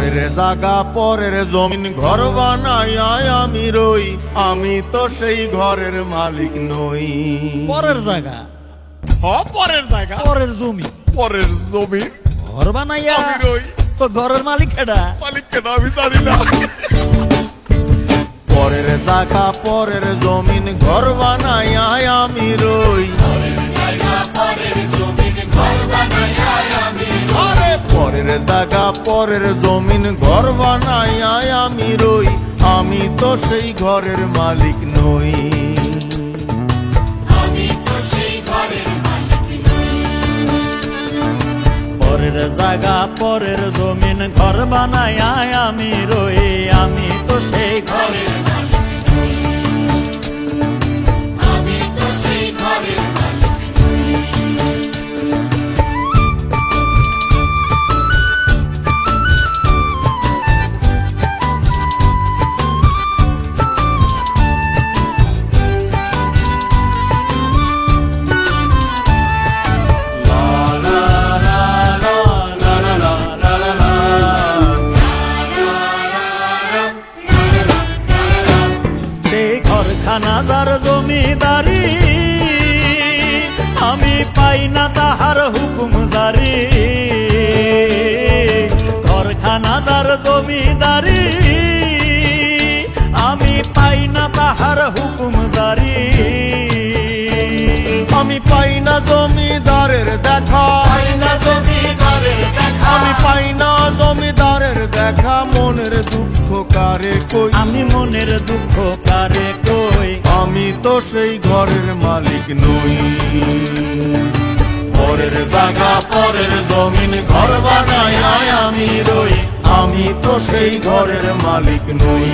পরের জায়গা পরের জমিন ঘর বানাই আমি রই, আমি তো সেই ঘরের মালিক নই। পরের জায়গা, পরের জায়গা পরের জমি, পরের জমিন ঘর বানাইয়া আমি রই, তো ঘরের মালিক কেডা? মালিক কেন আমি জানি না। পরের জায়গা পরের জমিন ঘর বানাই আমি রই, আরে পরের জায়গা পরের জমিন ঘর বানাই আমি রই, আমি তো সেই ঘরের মালিক নই। পরের জায়গা পরের জমিন ঘর বানাই আমি রই, আমি তো সেই ঘরের ঘরখানা যার জমিদারি, আমি পাই না তাহার হুকুম জারি। ঘরখানা যার জমিদারি, আমি পাই না তাহার হুকুম জারি। আমি পাই না জমিদারের দেখা, আমি পাই না জমিদারের দেখা, মনের দুঃখ কারে কই, আমি মনের দুঃখ কারে কই, আমি তো সেই ঘরের মালিক নই। পরের জায়গা পরের জমিন ঘর বানাই আমি রই, আমি তো সেই ঘরের মালিক নই।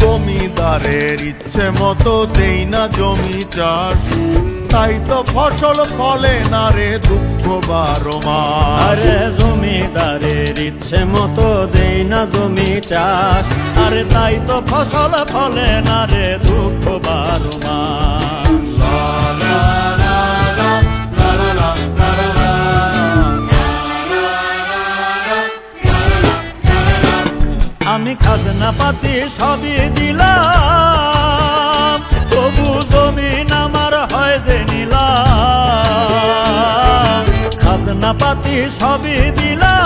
জমিদারের ইচ্ছে মতো দেই না জমি চাষ, তাই তো ফসল ফলে না রে দুঃখ 12 মাস। আরে জমিদারের ইচ্ছে মতো দেই না জমি চাষ, আরে তাই তো ফসল ফলে না রে দুঃখ 12 মাস। আমি খাজনা পাতি সবই দিলাম, তবু জমিন আমার হয় যে নিলাম। খাজনা পাতি সবই দিলাম,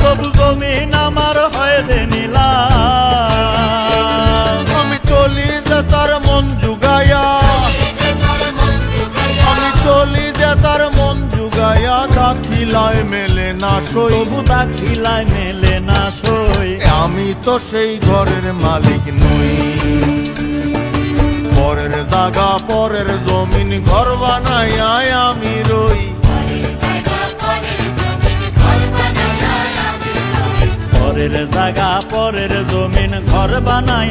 তবু জমিন আমার হয় যে নিলাম। আমি চলি যে তার মন জুগাইয়া, আমি চলি যে তার মন জুগাইয়া, দাখিলায় মেলে না সই, তবু দাখিলায় মেলে না সই, আমি তো সেই ঘরের মালিক নই। পরের জায়গা পরের জমিন ঘর বানাই আমি রই, পরের জায়গা পরের জমিন ঘর বানাই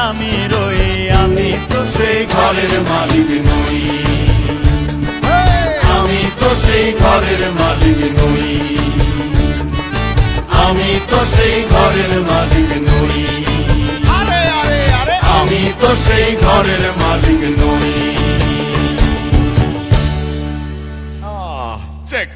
আমি রই, আমি তো সেই ঘরের মালিক নই। আমি তো সেই ঘরের মালিক নই, আমি তো সেই ঘরের মালিক নই, আমি তো সেই ঘরের মালিক নই। চেক